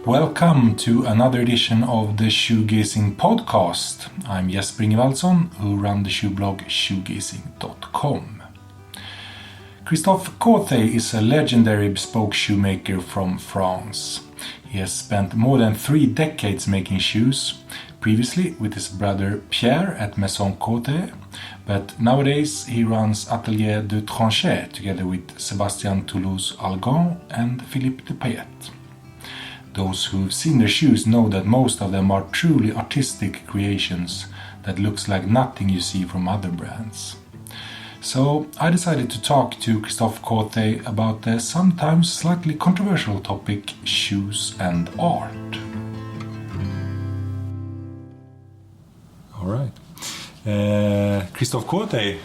Welcome to another edition of the Shoegazing podcast. I'm Jesper Ingvaldsson, who run the shoe blog shoegazing.com. Christophe Corthay is a legendary bespoke shoemaker from France. He has spent more than 3 decades making shoes, previously with his brother Pierre at Maison Corthay, but nowadays he runs Atelier du Tranchet together with Sebastian Toulouz Algans and Phillippe de Paillette. Those who've seen their shoes know that most of them are truly artistic creations that looks like nothing you see from other brands. So I decided to talk to Christophe Corthay about the sometimes slightly controversial topic shoes and art. All right. Christophe Corthay,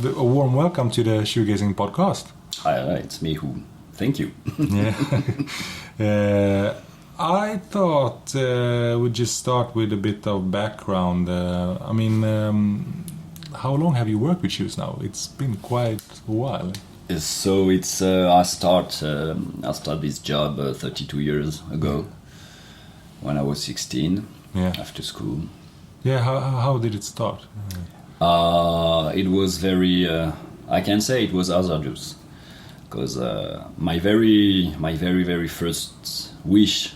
a warm welcome to the Shoegazing podcast. Hi, it's me who. Thank you. Yeah. I thought we'd just start with a bit of background. How long have you worked with shoes now? It's been quite a while. So it's I start this job 32 years ago, when I was 16. Yeah. After school. Yeah. How did it start? It was very. I can say it was hazardous, because my very first wish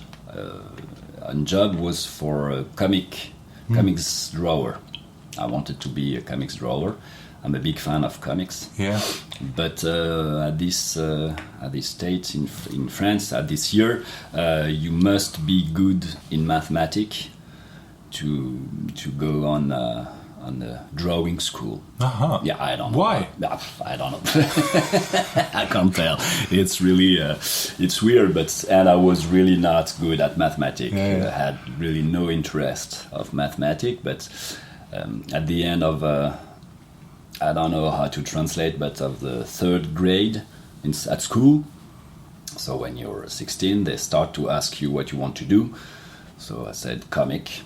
and job was for a comics drawer. I wanted to be a comics drawer. I'm a big fan of comics. Yeah. But at this state in France, at this year, you must be good in mathematics to go on the drawing school. Uh-huh. Yeah, I don't know. Why? I don't know. I can't tell. It's really, it's weird, and I was really not good at mathematics. Yeah. I had really no interest of mathematics, but at the end of, I don't know how to translate, but of the 3rd grade at school, so when you're 16, they start to ask you what you want to do. So I said comics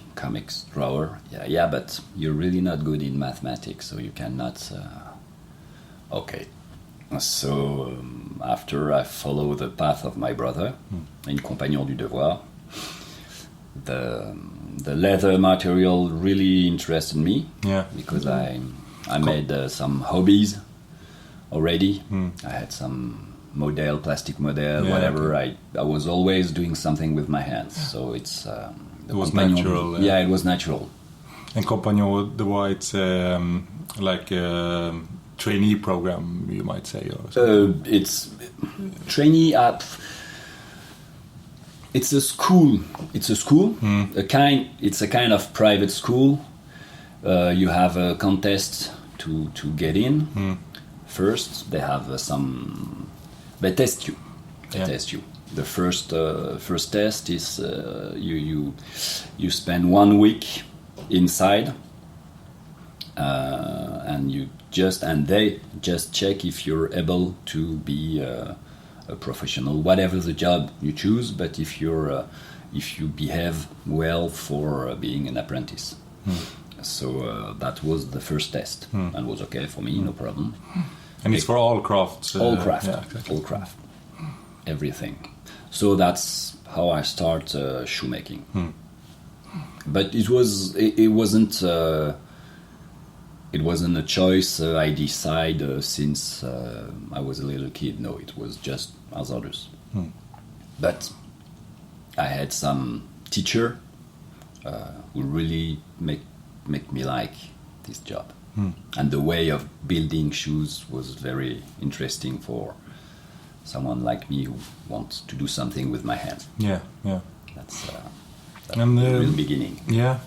drawer. Yeah, but you're really not good in mathematics, so you cannot. Okay. So after I follow the path of my brother in Compagnon du Devoir, the leather material really interested me. Yeah. Because I made some hobbies already. I had some plastic model, whatever. Okay. I was always doing something with my hands, so it's it was natural. Yeah, it was natural. And Compagnon de Devoir, it's like a trainee program, you might say, or something. It's trainee app. It's a school. It's a kind of private school. You have a contest to get in. First, they have they test you. The first test is you spend 1 week inside, and they just check if you're able to be a professional, whatever the job you choose. But if you behave well for being an apprentice. So that was the first test, and was okay for me, no problem. And it's for all crafts. All craft, yeah, exactly. All craft, everything. So that's how I start shoemaking. But it wasn't a choice I decide since I was a little kid. No, it was just hazardous. But I had some teacher who really make me like this job. And the way of building shoes was very interesting for someone like me who wants to do something with my hands. Yeah. That's the real beginning. Yeah.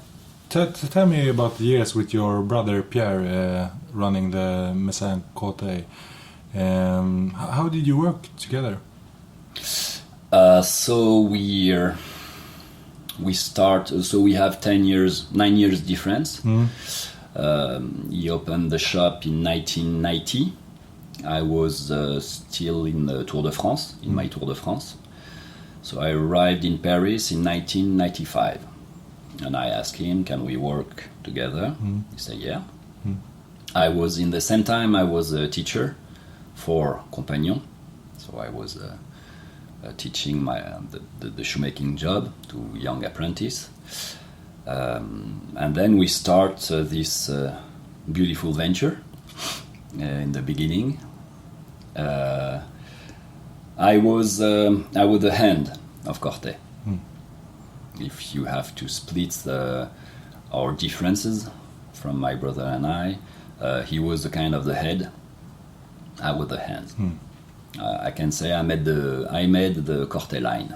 Tell me about the years with your brother Pierre running the Maison Corthay. How did you work together? So we have 9 years difference. He opened the shop in 1990. I was still in the Tour de France, in my Tour de France. So I arrived in Paris in 1995. And I asked him, can we work together? He said, yeah. I was, in the same time, I was a teacher for Compagnon. So I was teaching the shoemaking job to young apprentice. And then we start this beautiful venture. In the beginning, I was the hand of Corthay. If you have to split our differences from my brother and I, he was the kind of the head. I was the hand. I can say I made the Corthay line.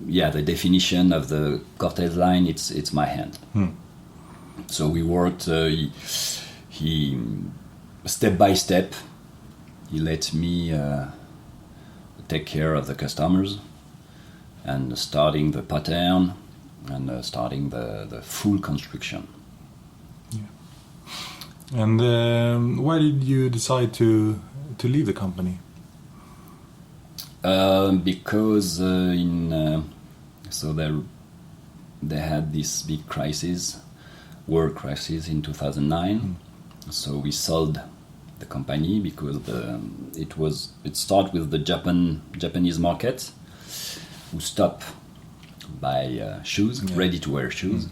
The definition of the Corthay line. It's my hand. So we worked. He step by step. He let me take care of the customers and starting the pattern and starting the full construction. Yeah. And why did you decide to leave the company? Because they had this big crisis, war crisis in 2009. So we sold the company because it started with the Japanese market, who stopped buy shoes, ready-to-wear shoes.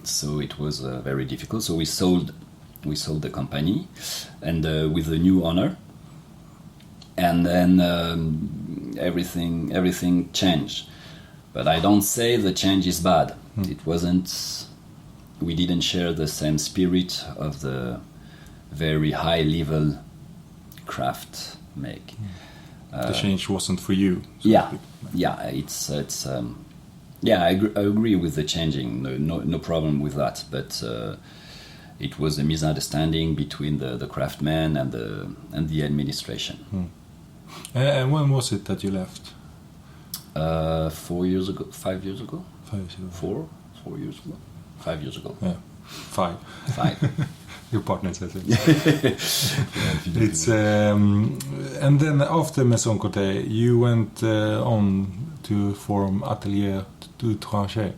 So it was very difficult. So we sold the company, and with the new owner, and then everything changed. But I don't say the change is bad. It wasn't. We didn't share the same spirit of the very high level craft make. The change wasn't for you. I agree with the changing. No problem with that. But it was a misunderstanding between the craftsmen and the administration. And when was it that you left? 4 years ago. 5 years ago. 5 years ago. 4 years ago. 5 years ago. Yeah, 5. Your partner says it. It's and then after Maison Corthay, you went on to form Atelier du Tranchet.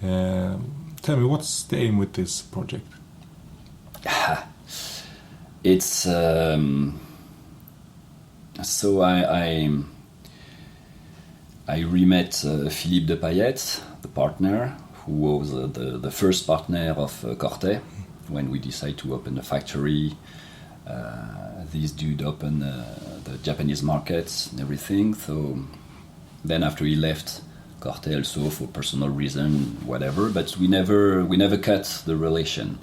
Tell me, what's the aim with this project? It's so I re-met Phillippe de Paillette, the partner, who was the first partner of Corthay when we decided to open a factory. This dude opened the Japanese markets and everything. So then after he left Corthay also for personal reason, whatever. But we never cut the relation.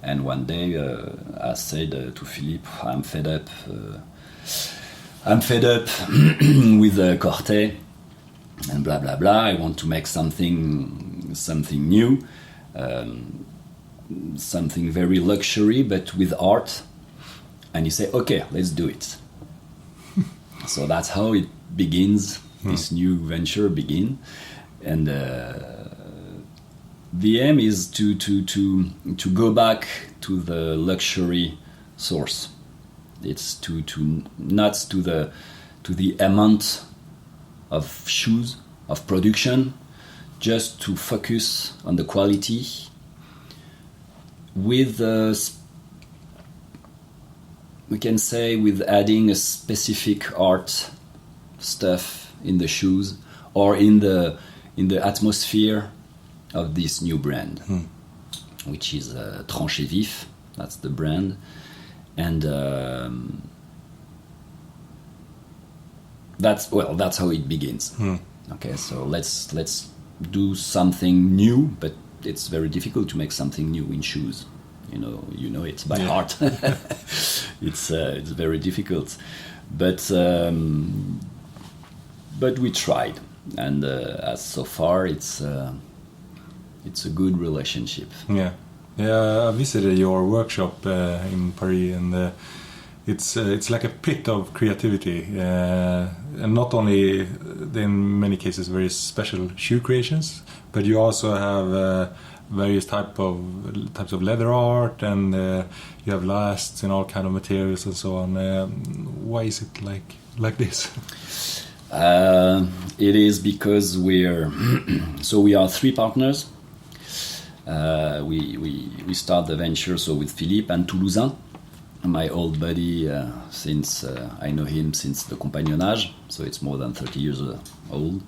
And one day I said to Phillippe, I'm fed up with Corthay and blah blah blah. I want to make something new, something very luxury but with art. And he said, okay, let's do it. So that's how it begins. This new venture begin, and the aim is to go back to the luxury source. It's to not to the amount of shoes of production, just to focus on the quality with we can say with adding a specific art stuff in the shoes or in the atmosphere of this new brand, which is Tranchet Vif. That's the brand, and that's how it begins. Okay, so let's do something new, but it's very difficult to make something new in shoes. You know it's by heart. It's very difficult, but we tried, and as so far it's a good relationship. Yeah, I visited your workshop in Paris, and it's like a pit of creativity, and not only in many cases very special shoe creations, but you also have various types of leather art, and you have lasts in all kind of materials and so on. Why is it like this? It is because we are 3 partners. We start the venture with Phillippe and Toulouse, my old buddy since I know him since the compagnonnage, so it's more than 30 years old,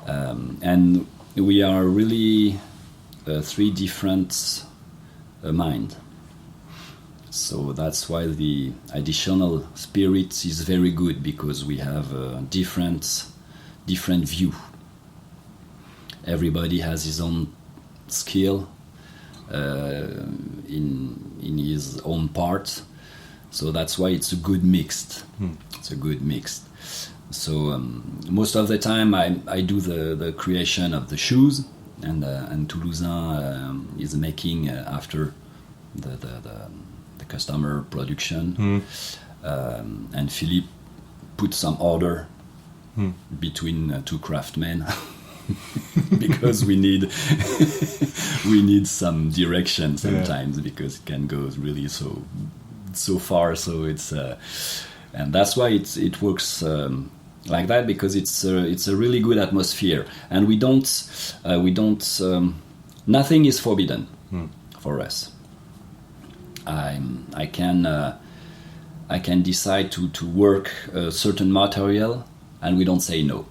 and we are really three different minds. So that's why the additional spirit is very good, because we have a different view. Everybody has his own skill in his own part, so that's why it's a good mixed. It's a good mix. So most of the time I do the creation of the shoes, and Toulouzain is making after the customer production, and Phillippe put some order between two craftsmen. Because we need some direction sometimes, because it can go really so far. So it's and that's why it works like that, because it's a really good atmosphere, and we don't nothing is forbidden for us. I can decide to work a certain material, and we don't say no.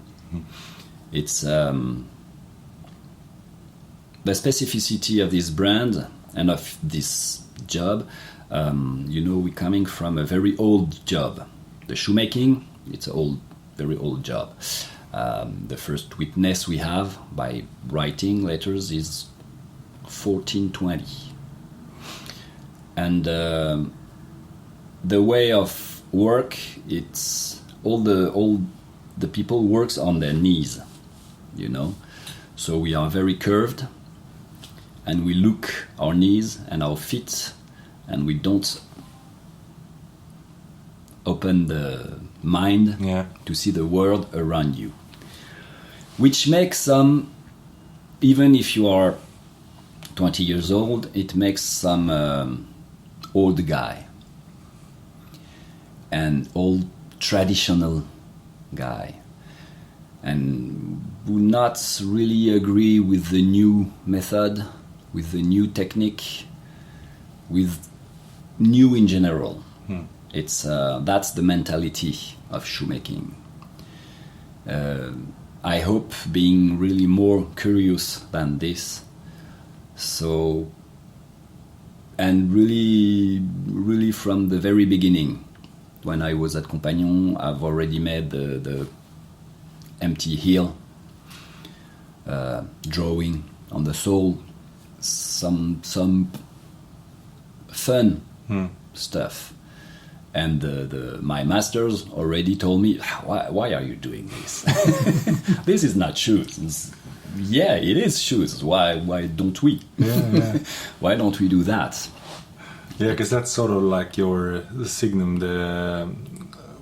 It's the specificity of this brand and of this job. We're coming from a very old job. The shoemaking, it's an very old job. The first witness we have by writing letters is 1420. And the way of work, it's all the people works on their knees, so we are very curved, and we look our knees and our feet, and we don't open the mind to see the world around you, which makes some, even if you are 20 years old, it makes some old guy and old traditional guy, and would not really agree with the new method, with the new technique, with new in general. It's that's the mentality of shoemaking. I hope being really more curious than this. So, and really from the very beginning, when I was at Compagnon, I've already made the empty heel, drawing on the sole, some fun stuff. And my masters already told me, why are you doing this? This is not shoes. Yeah, it is shoes. Why don't we? Yeah. Why don't we do that? Yeah, because that's sort of like your signum, the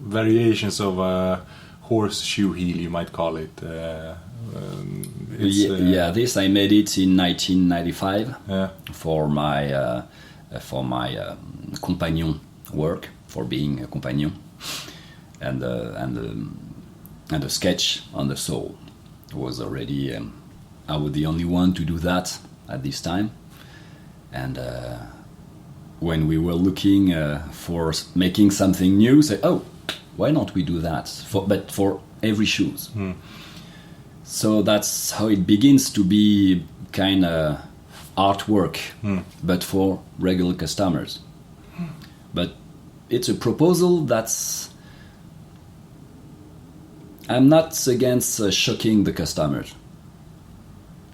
variations of a horseshoe heel, you might call it. This I made it in 1995 for my compagnon work, for being a compagnon, and the sketch on the sole was already. I was the only one to do that at this time, and when we were looking for making something new, say, oh, why don't we do that? But for every shoes. So that's how it begins to be kind of artwork, but for regular customers. But it's a proposal that's. I'm not against shocking the customers.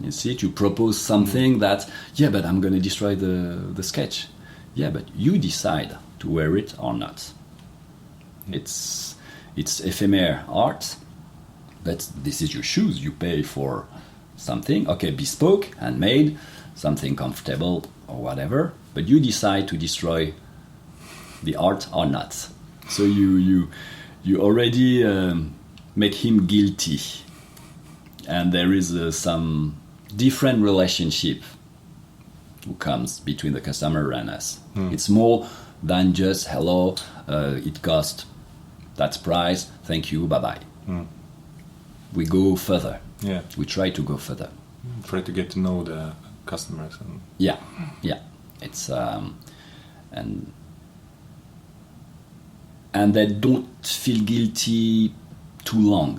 You see, to propose something that, but I'm going to destroy the sketch. Yeah, but you decide to wear it or not. It's ephemeral art, but this is your shoes. You pay for something, okay, bespoke, handmade, something comfortable or whatever, but you decide to destroy the art or not. So you already make him guilty, and there is some different relationship who comes between the customer and us. It's more than just hello, it cost that's price, thank you, bye bye. We go further. We try to go further. Try to get to know the customers. And yeah, it's and and they don't feel guilty too long,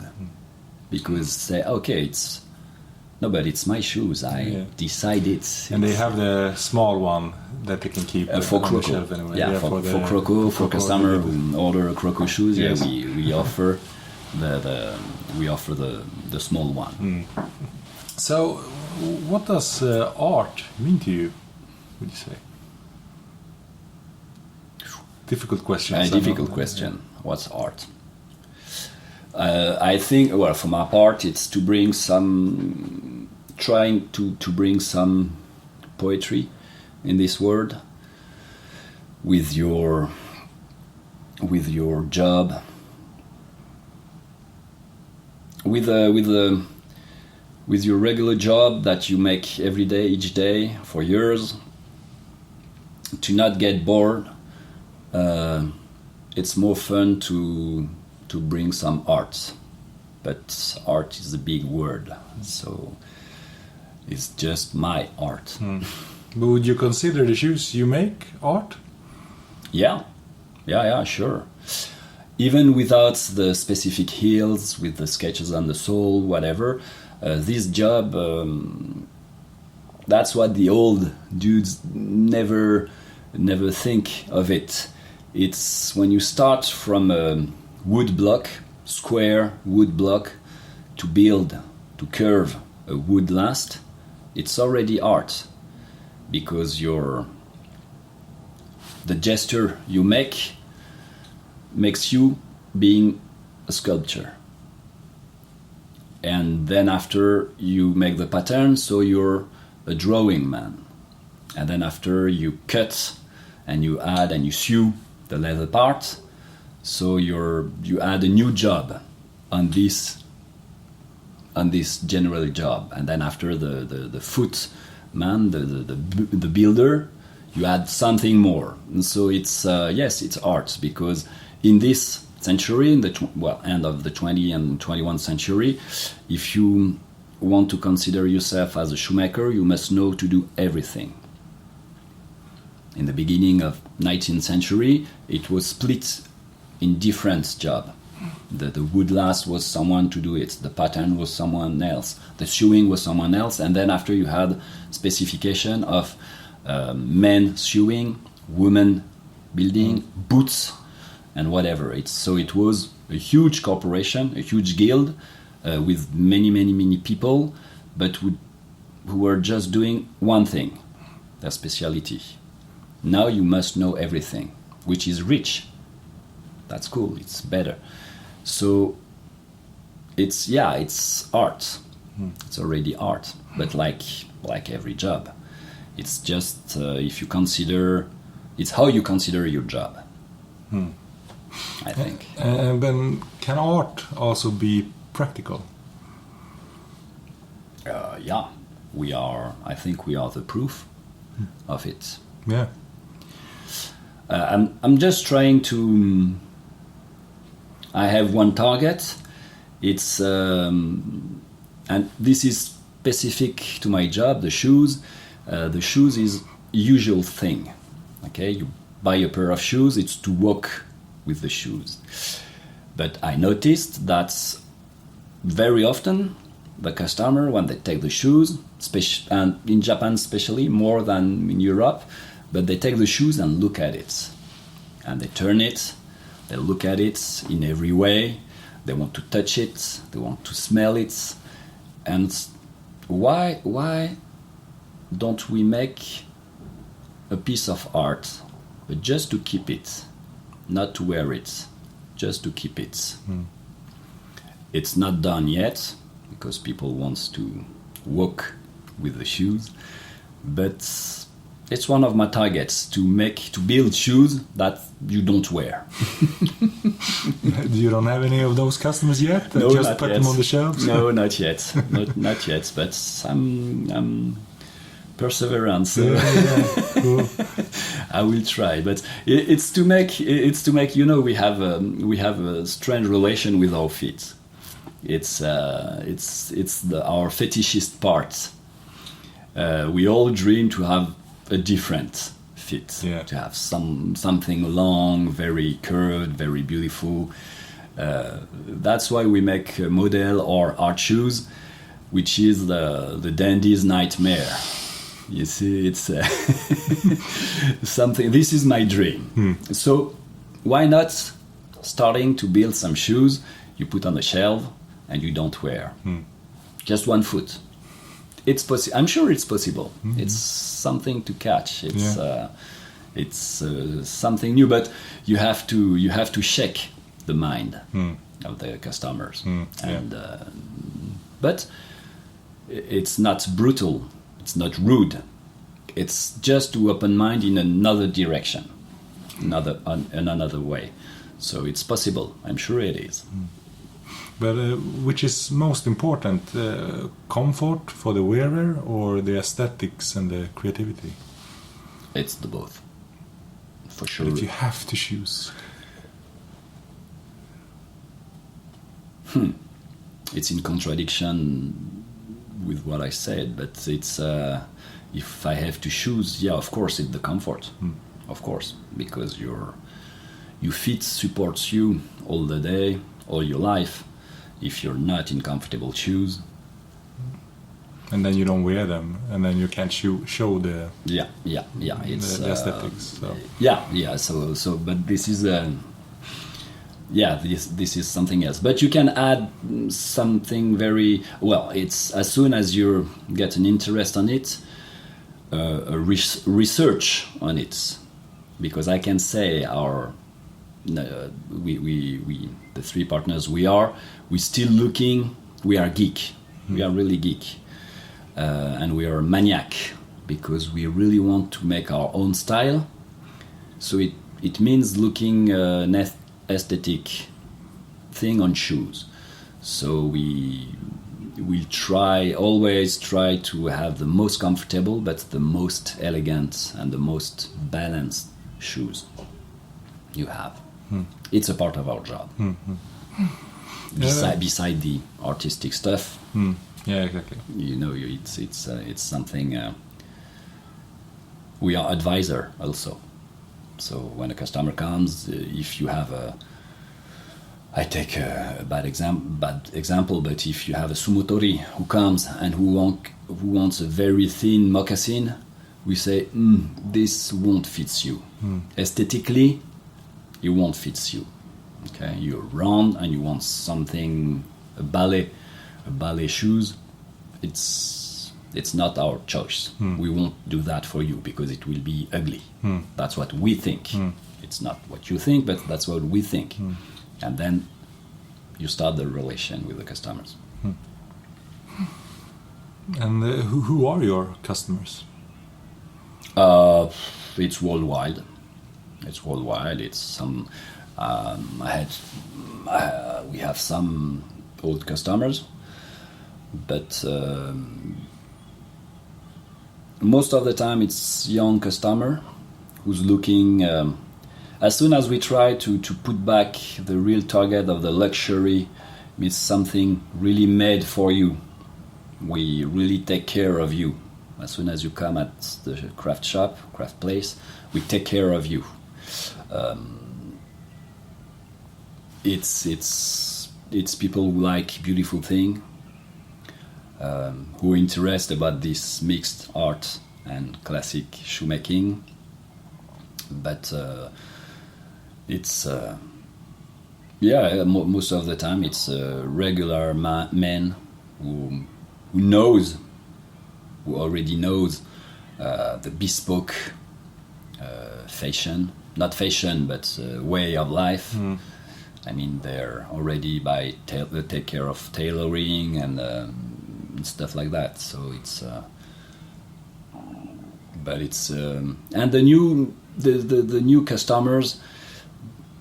because say, okay, it's my shoes. I decided. And they have the small one that they can keep for on the croco. shelf anyway. Yeah, for croco, for customer who order croco shoes. Yes. Yeah, we offer the small one. So, what does art mean to you? Would you say? Difficult question. A difficult question. What's art? I think, well, for my part, it's to bring trying to bring some poetry in this world with your job, with your regular job that you make every day, each day for years, to not get bored. It's more fun to bring some art, but art is a big word, so it's just my art. But would you consider the shoes you make art? Yeah, sure. Even without the specific heels, with the sketches on the sole, whatever, this job, that's what the old dudes never think of it. It's when you start from a wood block, square wood block, to curve a wood last, it's already art, because the gesture you makes you being a sculpture. And then after you make the pattern, so you're a drawing man. And then after you cut and you add and you sew the leather part, so you add a new job on this general job. And then after the foot man, the builder, you add something more. And so it's yes, it's art, because in this century, in the end of the 20th and 21st century, if you want to consider yourself as a shoemaker, you must know to do everything. In the beginning of 19th century, it was split in different jobs. The wood last was someone to do it, the pattern was someone else, the sewing was someone else, and then after you had specification of men sewing, women building, boots, and whatever. So it was a huge corporation, a huge guild with many people, but who were just doing one thing, their speciality. Now you must know everything, which is rich. That's cool, it's better. So it's art. It's already art, but like every job, it's just if you consider, it's how you consider your job. I think. And then can art also be practical? Yeah, I think we are the proof of it. Yeah. I'm just trying to. I have one target. It's and this is specific to my job. The shoes. The shoes is usual thing. Okay, you buy a pair of shoes. It's to walk with the shoes. But I noticed that very often the customer, when they take the shoes, and in Japan especially more than in Europe, but they take the shoes and look at it, and they turn it, they look at it in every way, they want to touch it, they want to smell it. And why don't we make a piece of art, but just to keep it, not to wear it, just to keep it? It's not done yet, because people want to walk with the shoes, but it's one of my targets, to build shoes that you don't wear. You don't have any of those customers yet? No, just not put yet. them on the shelves? No, not yet. not yet, but I'm perseverance. Cool. I will try, but it's to make. You know, we have a strange relation with our feet. It's our fetishist part. We all dream to have a different fit, Yeah. to have something long, very curved, very beautiful. That's why we make model or art shoes, which is the dandy's nightmare. You see, it's something. This is my dream. So why not starting to build some shoes you put on the shelf and you don't wear? Just 1 foot. It's possible. I'm sure it's possible. It's something to catch. It's something new, but you have to shake the mind of the customers. And but it's not brutal. It's not rude. It's just to open mind in another direction, another way. So it's possible. I'm sure it is. But which is most important, comfort for the wearer or the aesthetics and the creativity? It's the both, for sure. But if you have to choose. It's in contradiction with what I said, but it's if I have to choose, yeah, of course, it's the comfort, of course, because your feet supports you all the day, all your life. If you're not in comfortable shoes, and then you don't wear them, and then you can't show the it's the aesthetics. So. So but this is this is something else. But you can add something very well. It's as soon as you get an interest on it, research on it, because I can say we the 3 partners we still looking. We are geek. We are really geek, and we are maniac because we really want to make our own style. So it means looking an aesthetic thing on shoes. So we will always try to have the most comfortable but the most elegant and the most balanced shoes you have. It's a part of our job. Beside the artistic stuff. Yeah, exactly. You know, it's something. We are advisor also. So when a customer comes, if you have I take a bad example, but if you have a sumotori who comes and who wants a very thin moccasin, we say, this won't fit you. Aesthetically, it won't fit you. Okay, you're round and you want something, a ballet shoes. It's not our choice. We won't do that for you because it will be ugly. That's what we think. It's not what you think, but that's what we think. And then you start the relation with the customers. And who are your customers? It's worldwide. It's some. We have some old customers, but most of the time it's young customer who's looking. As soon as we try to put back the real target of the luxury, means something really made for you. We really take care of you. As soon as you come at the craft place, we take care of you. It's people who like beautiful thing, who are interested about this mixed art and classic shoemaking. But it's most of the time it's regular men who already knows the bespoke fashion, not fashion, but way of life. I mean, they're already they take care of tailoring and stuff like that. So it's, but it's and the new customers.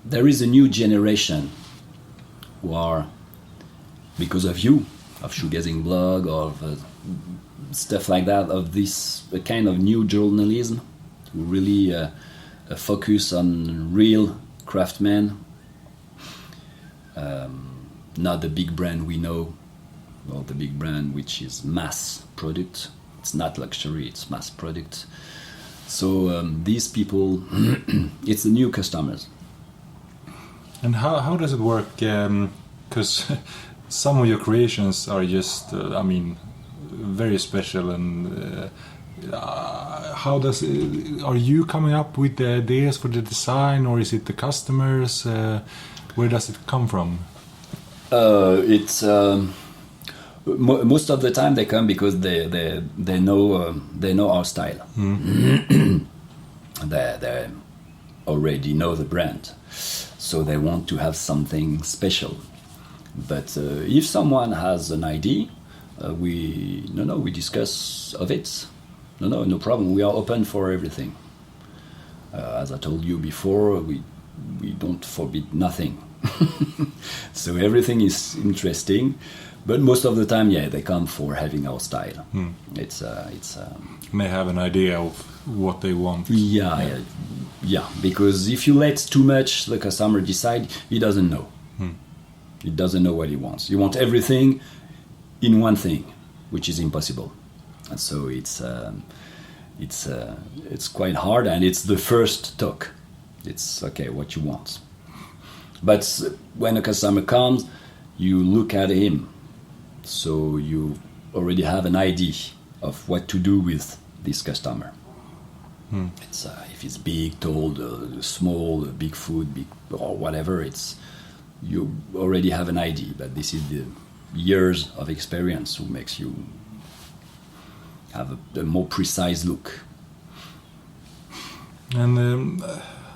There is a new generation who are, because of you, of shoegazing blog, of stuff like that, of this kind of new journalism, who really focus on real craftsmen, not the big brand we know, or the big brand which is mass product. It's not luxury, it's mass product. So these people, it's the new customers. And how does it work? Because some of your creations are just, very special. And how does it, are you coming up with the ideas for the design, or is it the customers? Where does it come from? It's most of the time they come because they know our style. They already know the brand, so they want to have something special. But if someone has an idea, we discuss of it. No problem. We are open for everything. As I told you before, we don't forbid nothing. So everything is interesting, but most of the time, they come for having our style. It's And they have an idea of what they want. Yeah. Because if you let too much the customer decide, he doesn't know. He doesn't know what he wants. You want everything in one thing, which is impossible. And so it's quite hard, and it's the first talk. It's okay, what you want. But when a customer comes, you look at him, so you already have an idea of what to do with this customer. It's if it's big, tall, small, big food, big or whatever. You already have an idea. But this is the years of experience who makes you have a more precise look. And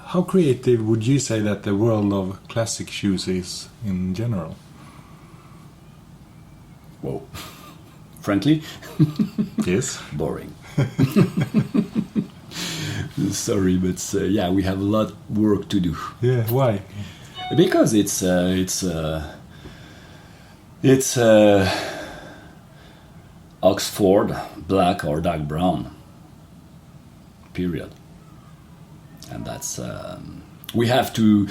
how creative would you say that the world of classic shoes is in general? Whoa. Frankly? Yes. Boring. Sorry, but we have a lot of work to do. Yeah, why? Because it's Oxford, black or dark brown. Period. And that's we have to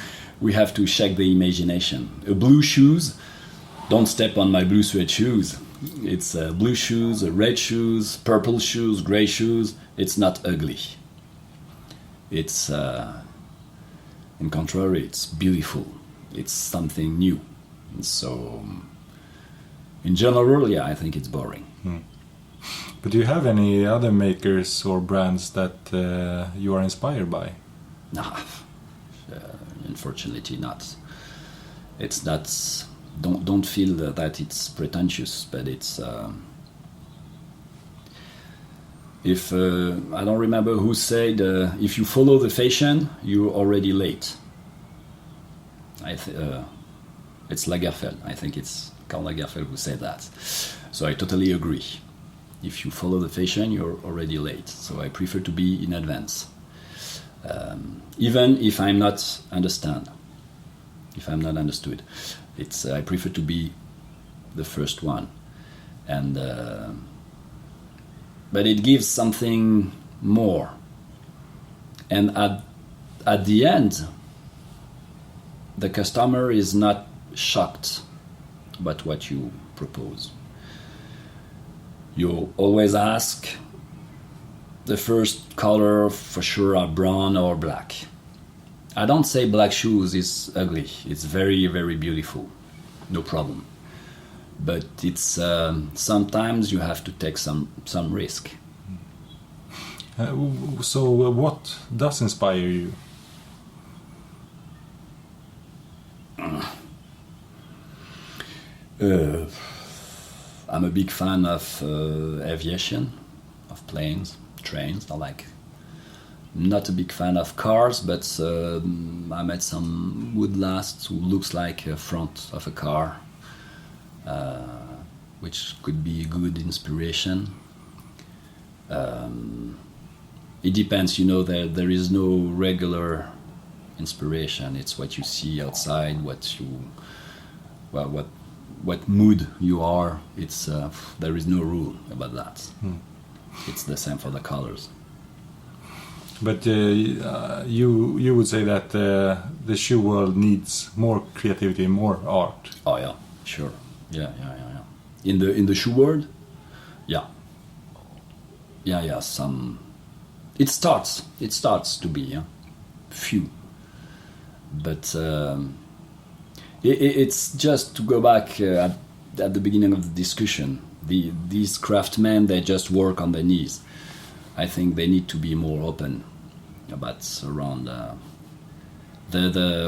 shake the imagination. Blue shoes, don't step on my blue suede shoes. It's blue shoes, red shoes, purple shoes, gray shoes. It's not ugly. It's in contrary, it's beautiful. It's something new. And so in general, I think it's boring. But do you have any other makers or brands that you are inspired by? Nah, unfortunately not. It's not. Don't feel that it's pretentious, but it's. If I don't remember who said, if you follow the fashion, you're already late. It's Lagerfeld. I think it's Karl Lagerfeld who said that. So I totally agree. If you follow the fashion, you're already late. So I prefer to be in advance. Even if I'm not understood, I prefer to be the first one, and but it gives something more. And at the end, the customer is not shocked about what you propose. You always ask. The first color for sure are brown or black. I don't say black shoes is ugly. It's very, very beautiful. No problem. But it's sometimes you have to take some risk. So what does inspire you? I'm a big fan of aviation, of planes, trains. Not a big fan of cars, but I met some woodlasts who looks like a front of a car, which could be a good inspiration. It depends, there is no regular inspiration. It's what you see outside, what mood you are. It's there is no rule about that. It's the same for the colors. But you would say that the shoe world needs more creativity, more art. Oh yeah, sure. Yeah. In the shoe world, yeah. Some. It starts to be few, but it's just to go back at the beginning of the discussion. These craftsmen, they just work on their knees. I think they need to be more open about around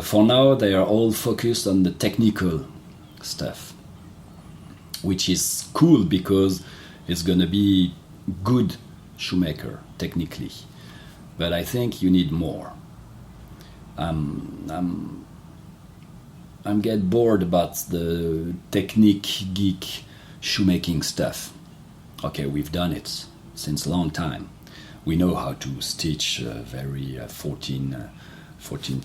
for now they are all focused on the technical stuff, which is cool because it's gonna be good shoemaker technically, but I think you need more. I'm get bored about the technique geek shoemaking stuff. Okay, we've done it since a long time. We know how to stitch very 14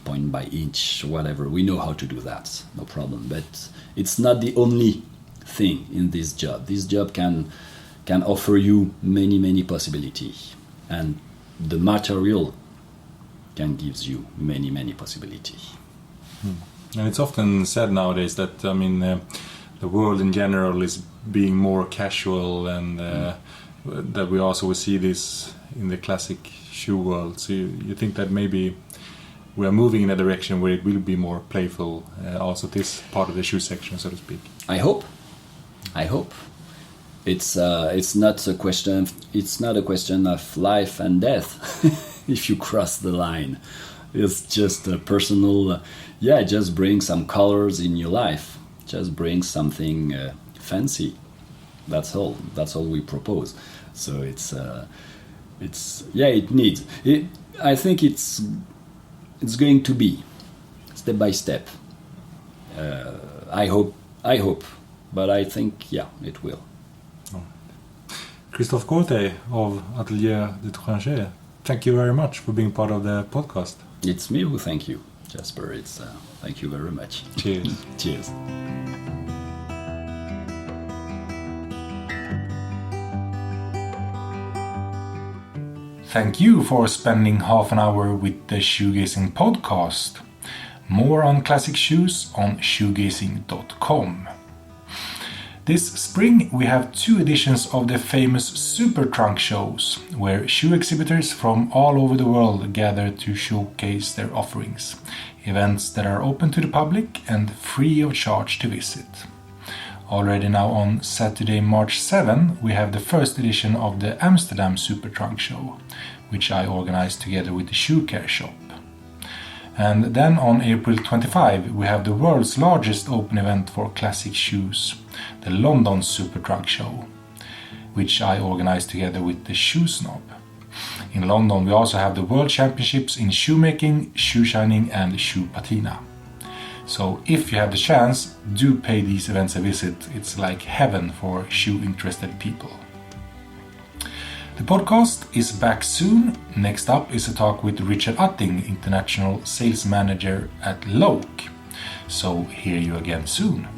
point by inch, whatever. We know how to do that, no problem. But it's not the only thing in this job. This job can offer you many possibilities, and the material can give you many possibilities. And it's often said nowadays that the world in general is being more casual, and that we also will see this in the classic shoe world. So you think that maybe we are moving in a direction where it will be more playful, also this part of the shoe section, so to speak? I hope. It's not a question. It's not a question of life and death. If you cross the line, it's just a personal. Just bring some colors in your life. Just bring something fancy. That's all. That's all we propose. So it needs. I think it's going to be step by step. I hope, but I think it will. Christophe Corthay of Atelier du Tranchet, thank you very much for being part of the podcast. It's me who thank you, Jasper. Thank you very much. Cheers. Cheers. Thank you for spending half an hour with the Shoegazing podcast. More on classic shoes on shoegazing.com. This spring we have 2 editions of the famous Super Trunk shows, where shoe exhibitors from all over the world gather to showcase their offerings. Events that are open to the public and free of charge to visit. Already now on Saturday, March 7, we have the first edition of the Amsterdam Super Trunk Show, which I organized together with the Shoe Care Shop. And then on April 25, we have the world's largest open event for classic shoes, the London Super Trunk Show, which I organized together with the Shoe Snob. In London, we also have the World Championships in shoemaking, shoe shining, and shoe patina. So if you have the chance, do pay these events a visit. It's like heaven for shoe-interested people. The podcast is back soon. Next up is a talk with Richard Utting, International Sales Manager at Loke. So hear you again soon.